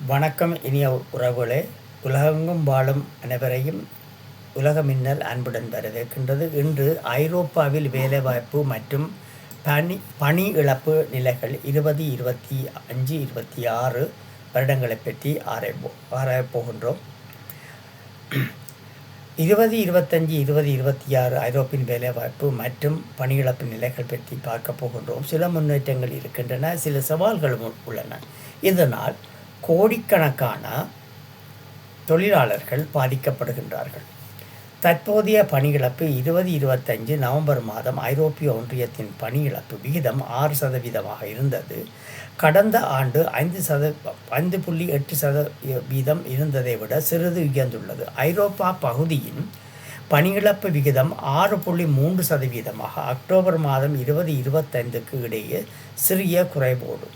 வணக்கம் இனிய உறவுகளே. உலகெங்கும் வாழும் அனைவரையும் உலக மின்னல் அன்புடன் வரவேற்கின்றது. இன்று ஐரோப்பாவில் வேலைவாய்ப்பு மற்றும் பணி இழப்பு நிலைகள் 2025-26 வருடங்களை பற்றி ஆராயப்போகின்றோம். 2025-2026 ஐரோப்பின் வேலைவாய்ப்பு மற்றும் பணி இழப்பு நிலைகள் பற்றி பார்க்க போகின்றோம். சில முன்னேற்றங்கள் இருக்கின்றன, சில சவால்களும் உள்ளன. இதனால் கோடிக்கணக்கான தொழிலாளர்கள் பாதிக்கப்படுகின்றார்கள். தற்போதைய பணி இழப்பு 2025 நவம்பர் மாதம் ஐரோப்பிய ஒன்றியத்தின் பணி இழப்பு விகிதம் 6% இருந்தது. கடந்த ஆண்டு 5.8% இருந்ததை விட சிறிது உயர்ந்துள்ளது. ஐரோப்பா பகுதியின் பணி இழப்பு விகிதம் 6.3% அக்டோபர் மாதம் 2025க்கு இடையே சிறிய குறைவோடு.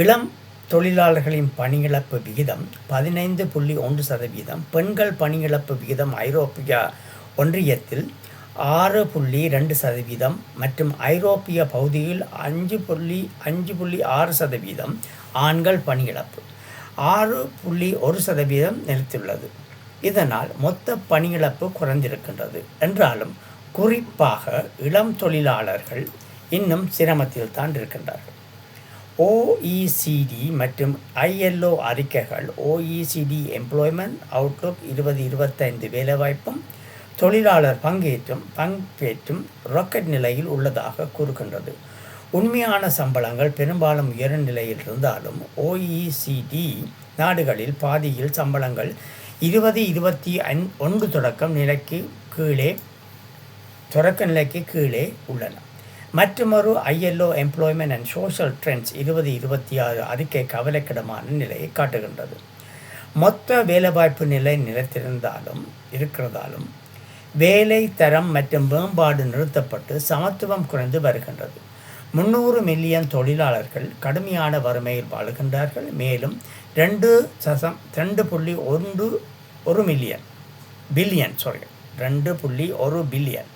இளம் தொழிலாளர்களின் பணியிழப்பு விகிதம் 15.1%. பெண்கள் பணியிழப்பு விகிதம் ஐரோப்பிய ஒன்றியத்தில் 6.2% மற்றும் ஐரோப்பிய பகுதியில் 5.6%. ஆண்கள் பணியிழப்பு 6.1% நிலைத்துள்ளது. இதனால் மொத்த பணியிழப்பு குறைந்திருக்கின்றது. என்றாலும் குறிப்பாக இளம் தொழிலாளர்கள் இன்னும் சிரமத்தில் தான் இருக்கின்றார்கள். OECD மற்றும் ILO அறிக்கைகள் OECD எம்ப்ளாய்மெண்ட் அவுட்லுக் 2025 வேலைவாய்ப்பும் தொழிலாளர் பங்கேற்றும் ராக்கெட் நிலையில் உள்ளதாக கூறுகின்றது. உண்மையான சம்பளங்கள் பெரும்பாலும் உயர் நிலையில் இருந்தாலும் OECD நாடுகளில் பாதியில் சம்பளங்கள் 2021 தொடக்க நிலைக்கு கீழே உள்ளன. மற்றொரு ILO employment and social trends 2026 அறிக்கை கவலைக்கிடமான நிலையை காட்டுகின்றது. மொத்த வேலைவாய்ப்பு நிலை இருக்கிறதாலும் வேலை தரம் மற்றும் மேம்பாடு நிறுத்தப்பட்டு சமத்துவம் குறைந்து வருகின்றது. 300 மில்லியன் தொழிலாளர்கள் கடுமையான வறுமையில் வாழுகின்றார்கள். மேலும் 2.1 பில்லியன்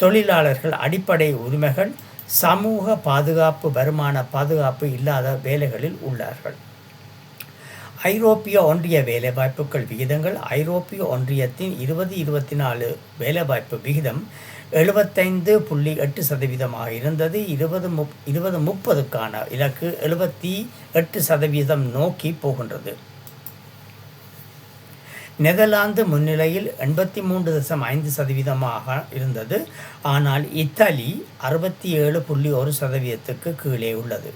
தொழிலாளர்கள் அடிப்படை உரிமைகள், சமூக பாதுகாப்பு, வருமான பாதுகாப்பு இல்லாத வேலைகளில் உள்ளார்கள். ஐரோப்பிய ஒன்றிய வேலைவாய்ப்புகள் விகிதங்கள். ஐரோப்பிய ஒன்றியத்தின் 2024 வேலைவாய்ப்பு விகிதம் 75.8% இருந்தது. 2030க்கான இலக்கு 78% நோக்கி போகின்றது. நெதர்லாந்து முன்னிலையில் 83.5% இருந்தது. ஆனால் இத்தாலி 67.1%க்கு கீழே உள்ளது.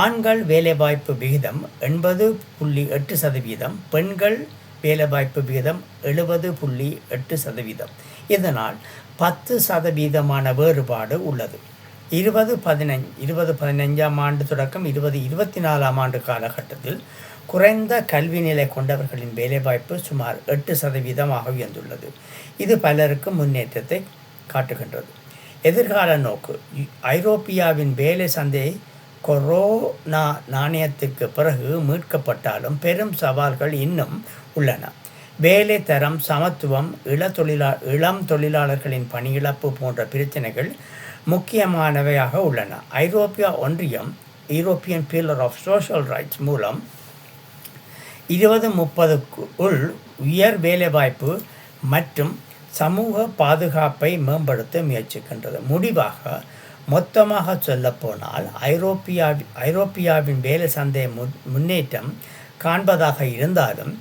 ஆண்கள் வேலைவாய்ப்பு விகிதம் 80.8%, பெண்கள் வேலைவாய்ப்பு விகிதம் 70.8%. இதனால் 10% வேறுபாடு உள்ளது. 2015 ஆண்டு தொடக்கம் 2024 ஆண்டு காலகட்டத்தில் குறைந்த கல்வி நிலை கொண்டவர்களின் வேலைவாய்ப்பு சுமார் 8% உயர்ந்துள்ளது. இது பலருக்கு முன்னேற்றத்தை காட்டுகின்றது. எதிர்கால நோக்கு. ஐரோப்பியாவின் வேலை சந்தை கொரோனா நாணயத்துக்கு பிறகு மீட்கப்பட்டாலும் பெரும் சவால்கள் இன்னும் உள்ளன. வேலை தரம், சமத்துவம், இளம் தொழிலாளர்களின் பணியிழப்பு போன்ற பிரச்சனைகள் முக்கியமானவையாக உள்ளன. ஐரோப்பிய ஒன்றியம் European pillar of social rights மூலம் 2030க்குள் உயர் வேலைவாய்ப்பு மற்றும் சமூக பாதுகாப்பை மேம்படுத்த முயற்சிக்கின்றது. முடிவாக மொத்தமாக சொல்லப்போனால் ஐரோப்பியாவின் வேலை சந்தை முன்னேற்றம் காண்பதாக இருந்தாலும்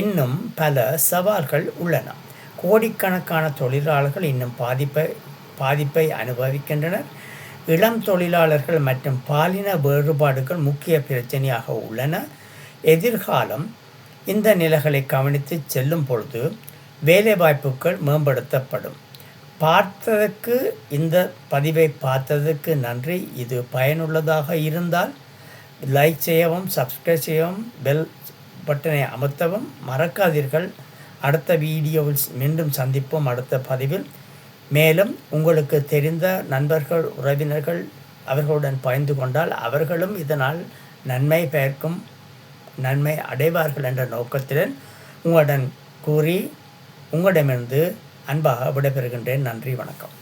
இன்னும் பல சவால்கள் உள்ளன. கோடிக்கணக்கான தொழிலாளர்கள் இன்னும் பாதிப்பை அனுபவிக்கின்றனர். இளம் தொழிலாளர்கள் மற்றும் பாலின வேறுபாடுகள் முக்கிய பிரச்சனையாக உள்ளன. எதிர்காலம் இந்த நிலைகளை கவனித்து செல்லும் பொழுது வேலைவாய்ப்புகள் மேம்படுத்தப்படும். இந்த பதிவை பார்த்ததற்கு நன்றி. இது பயனுள்ளதாக இருந்தால் லைக் செய்யவும், சப்ஸ்கிரைப் செய்யவும், பெல் பட்டனை அமர்த்தவும் மறக்காதீர்கள். அடுத்த வீடியோவில் மீண்டும் சந்திப்போம் அடுத்த பதிவில். மேலும் உங்களுக்கு தெரிந்த நண்பர்கள், உறவினர்கள் அவர்களுடன் பகிர்ந்து கொண்டால் அவர்களும் இதனால் நன்மை அடைவார்கள் என்ற நோக்கத்துடன் உங்களிடம் கூறி உங்களிடமிருந்து அன்பாக விடைபெறுகின்றேன். நன்றி, வணக்கம்.